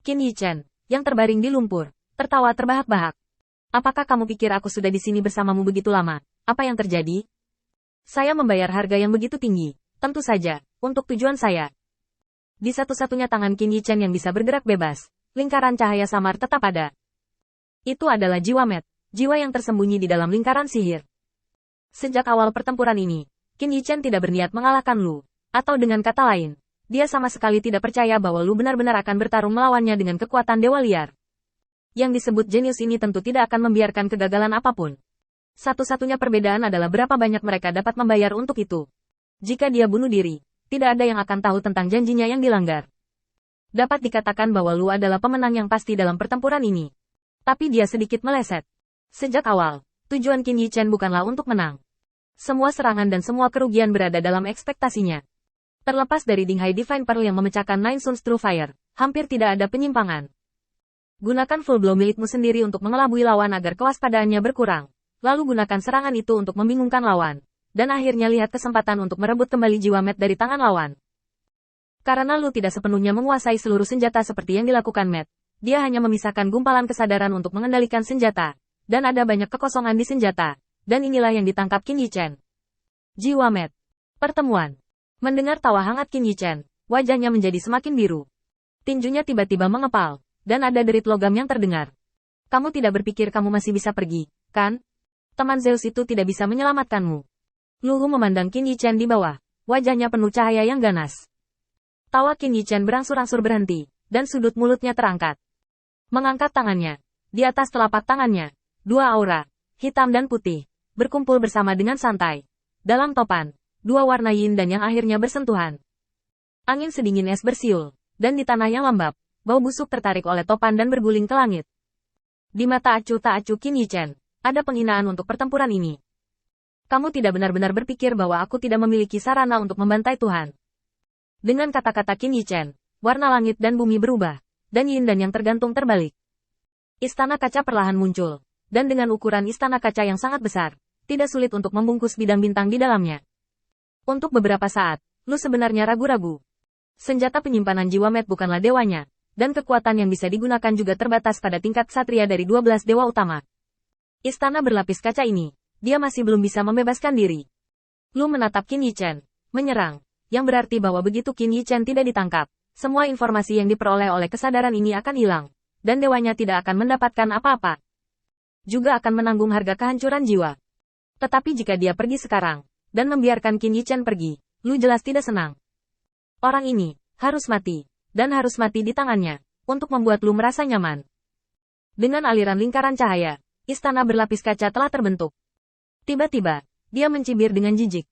Qin Yichen, yang terbaring di lumpur, tertawa terbahak-bahak. Apakah kamu pikir aku sudah di sini bersamamu begitu lama? Apa yang terjadi? Saya membayar harga yang begitu tinggi. Tentu saja, untuk tujuan saya. Di satu-satunya tangan Qin Yichen yang bisa bergerak bebas, lingkaran cahaya samar tetap ada. Itu adalah jiwa Met, jiwa yang tersembunyi di dalam lingkaran sihir. Sejak awal pertempuran ini, Qin Yichen tidak berniat mengalahkan Lu. Atau dengan kata lain, dia sama sekali tidak percaya bahwa Lu benar-benar akan bertarung melawannya dengan kekuatan dewa liar. Yang disebut jenius ini tentu tidak akan membiarkan kegagalan apapun. Satu-satunya perbedaan adalah berapa banyak mereka dapat membayar untuk itu. Jika dia bunuh diri, tidak ada yang akan tahu tentang janjinya yang dilanggar. Dapat dikatakan bahwa Lu adalah pemenang yang pasti dalam pertempuran ini. Tapi dia sedikit meleset. Sejak awal, tujuan Qin Yichen bukanlah untuk menang. Semua serangan dan semua kerugian berada dalam ekspektasinya. Terlepas dari Dinghai Divine Pearl yang memecahkan Nine Suns True Fire, hampir tidak ada penyimpangan. Gunakan full blow milikmu sendiri untuk mengelabui lawan agar kewaspadaannya berkurang. Lalu gunakan serangan itu untuk membingungkan lawan. Dan akhirnya lihat kesempatan untuk merebut kembali jiwa Matt dari tangan lawan. Karena Lu tidak sepenuhnya menguasai seluruh senjata seperti yang dilakukan Matt, dia hanya memisahkan gumpalan kesadaran untuk mengendalikan senjata. Dan ada banyak kekosongan di senjata. Dan inilah yang ditangkap Qin Yichen. Jiwa Matt. Pertemuan. Mendengar tawa hangat Qin Yichen, wajahnya menjadi semakin biru. Tinjunya tiba-tiba mengepal, dan ada derit logam yang terdengar. Kamu tidak berpikir kamu masih bisa pergi, kan? Teman Zeus itu tidak bisa menyelamatkanmu. Lu memandang Qin Yichen di bawah, wajahnya penuh cahaya yang ganas. Tawa Qin Yichen berangsur-angsur berhenti, dan sudut mulutnya terangkat. Mengangkat tangannya. Di atas telapak tangannya, dua aura, hitam dan putih, berkumpul bersama dengan santai. Dalam topan, dua warna yin dan yang akhirnya bersentuhan. Angin sedingin es bersiul, dan di tanah yang lembab, bau busuk tertarik oleh topan dan berguling ke langit. Di mata acuh tak acuh Qin Yichen, ada penghinaan untuk pertempuran ini. Kamu tidak benar-benar berpikir bahwa aku tidak memiliki sarana untuk membantai Tuhan. Dengan kata-kata Qin Yichen, warna langit dan bumi berubah, dan yin dan yang tergantung terbalik. Istana kaca perlahan muncul, dan dengan ukuran istana kaca yang sangat besar, tidak sulit untuk membungkus bidang bintang di dalamnya. Untuk beberapa saat, Lu sebenarnya ragu-ragu. Senjata penyimpanan jiwa Matt bukanlah dewanya, dan kekuatan yang bisa digunakan juga terbatas pada tingkat satria dari 12 dewa utama. Istana berlapis kaca ini, dia masih belum bisa membebaskan diri. Lu menatap Qin Yichen, menyerang, yang berarti bahwa begitu Qin Yichen tidak ditangkap, semua informasi yang diperoleh oleh kesadaran ini akan hilang, dan dewanya tidak akan mendapatkan apa-apa. Juga akan menanggung harga kehancuran jiwa. Tetapi jika dia pergi sekarang, dan membiarkan Qin Yichen pergi, Lu jelas tidak senang. Orang ini, harus mati, dan harus mati di tangannya, untuk membuat Lu merasa nyaman. Dengan aliran lingkaran cahaya, istana berlapis kaca telah terbentuk. Tiba-tiba, dia mencibir dengan jijik.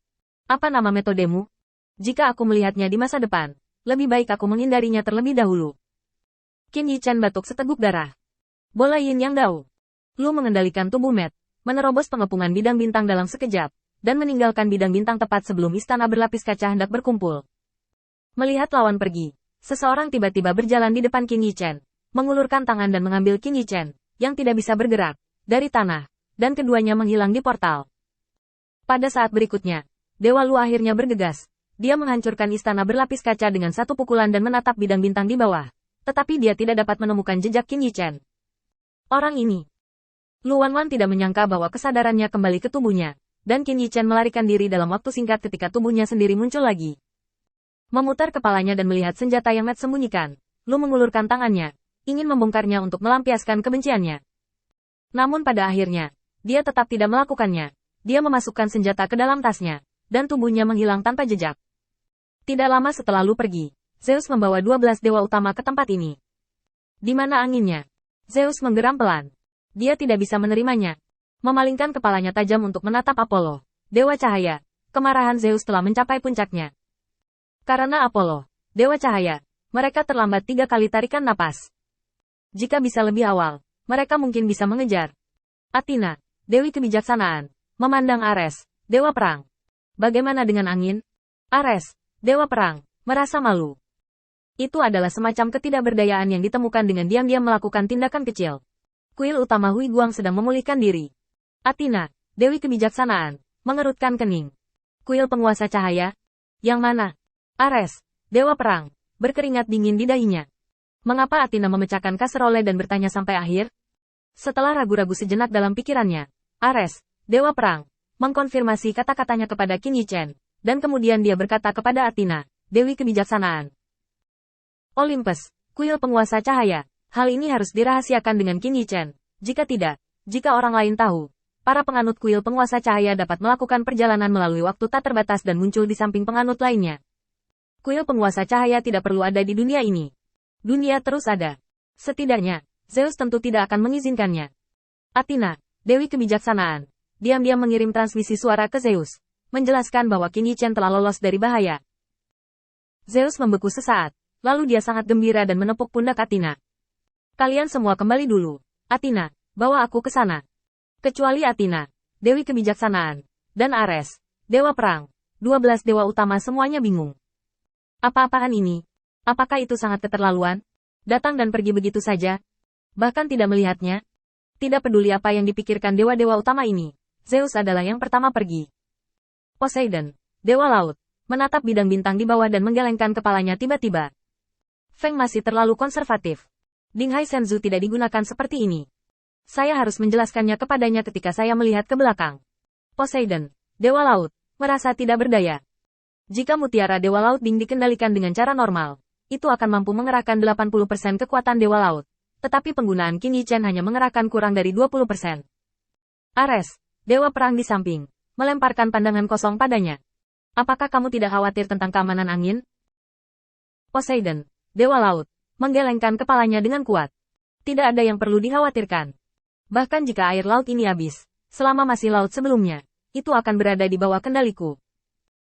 Apa nama metodemu? Jika aku melihatnya di masa depan, lebih baik aku menghindarinya terlebih dahulu. Qin Yichen batuk seteguk darah. Bola yin yang dao. Lu mengendalikan tubuh Matt, menerobos pengepungan bidang bintang dalam sekejap, dan meninggalkan bidang bintang tepat sebelum istana berlapis kaca hendak berkumpul. Melihat lawan pergi, seseorang tiba-tiba berjalan di depan Qin Yichen, mengulurkan tangan dan mengambil Qin Yichen, yang tidak bisa bergerak, dari tanah, dan keduanya menghilang di portal. Pada saat berikutnya, Dewa Lu akhirnya bergegas. Dia menghancurkan istana berlapis kaca dengan satu pukulan dan menatap bidang bintang di bawah. Tetapi dia tidak dapat menemukan jejak Qin Yichen. Orang ini. Lu Wanwan tidak menyangka bahwa kesadarannya kembali ke tubuhnya, dan Qin Yichen melarikan diri dalam waktu singkat ketika tubuhnya sendiri muncul lagi. Memutar kepalanya dan melihat senjata yang Matt sembunyikan, Lu mengulurkan tangannya, ingin membongkarnya untuk melampiaskan kebenciannya. Namun pada akhirnya, dia tetap tidak melakukannya. Dia memasukkan senjata ke dalam tasnya, dan tubuhnya menghilang tanpa jejak. Tidak lama setelah Lu pergi, Zeus membawa 12 dewa utama ke tempat ini. Di mana anginnya? Zeus menggeram pelan. Dia tidak bisa menerimanya. Memalingkan kepalanya tajam untuk menatap Apollo, dewa cahaya. Kemarahan Zeus telah mencapai puncaknya. Karena Apollo, dewa cahaya, mereka terlambat 3 kali tarikan napas. Jika bisa lebih awal, mereka mungkin bisa mengejar. Athena, dewi kebijaksanaan, memandang Ares, dewa perang. Bagaimana dengan angin? Ares, dewa perang, merasa malu. Itu adalah semacam ketidakberdayaan yang ditemukan dengan diam-diam melakukan tindakan kecil. Kuil utama Hui Guang sedang memulihkan diri. Athena, dewi kebijaksanaan, mengerutkan kening. Kuil penguasa cahaya? Yang mana? Ares, dewa perang, berkeringat dingin di dahinya. Mengapa Athena memecahkan kaserole dan bertanya sampai akhir? Setelah ragu-ragu sejenak dalam pikirannya, Ares, Dewa Perang, mengkonfirmasi kata-katanya kepada Qin Yichen, dan kemudian dia berkata kepada Athena, Dewi Kebijaksanaan. Olympus, kuil penguasa cahaya. Hal ini harus dirahasiakan dengan Qin Yichen. Jika tidak, jika orang lain tahu, para penganut kuil penguasa cahaya dapat melakukan perjalanan melalui waktu tak terbatas dan muncul di samping penganut lainnya. Kuil penguasa cahaya tidak perlu ada di dunia ini. Dunia terus ada. Setidaknya, Zeus tentu tidak akan mengizinkannya. Athena, Dewi Kebijaksanaan, diam-diam mengirim transmisi suara ke Zeus, menjelaskan bahwa Qin Yichen telah lolos dari bahaya. Zeus membeku sesaat, lalu dia sangat gembira dan menepuk pundak Athena. Kalian semua kembali dulu. Athena, bawa aku ke sana. Kecuali Athena, Dewi Kebijaksanaan, dan Ares, Dewa Perang, 12 dewa utama semuanya bingung. Apa-apaan ini? Apakah itu sangat keterlaluan? Datang dan pergi begitu saja? Bahkan tidak melihatnya? Tidak peduli apa yang dipikirkan dewa-dewa utama ini, Zeus adalah yang pertama pergi. Poseidon, Dewa Laut, menatap bidang bintang di bawah dan menggelengkan kepalanya tiba-tiba. Feng masih terlalu konservatif. Dinghai Shenzhou tidak digunakan seperti ini. Saya harus menjelaskannya kepadanya ketika saya melihat ke belakang. Poseidon, Dewa Laut, merasa tidak berdaya. Jika mutiara Dewa Laut Ding dikendalikan dengan cara normal, itu akan mampu mengerahkan 80% kekuatan Dewa Laut. Tetapi penggunaan Qin Yichen hanya mengerahkan kurang dari 20%. Ares, Dewa Perang di samping, melemparkan pandangan kosong padanya. Apakah kamu tidak khawatir tentang keamanan angin? Poseidon, Dewa Laut, menggelengkan kepalanya dengan kuat. Tidak ada yang perlu dikhawatirkan. Bahkan jika air laut ini habis, selama masih laut sebelumnya, itu akan berada di bawah kendaliku.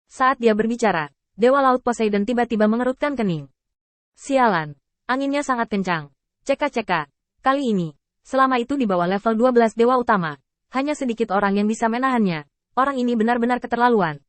Saat dia berbicara, Dewa Laut Poseidon tiba-tiba mengerutkan kening. Sialan, anginnya sangat kencang. Ceka-ceka, kali ini, selama itu di bawah level 12 dewa utama, hanya sedikit orang yang bisa menahannya. Orang ini benar-benar keterlaluan.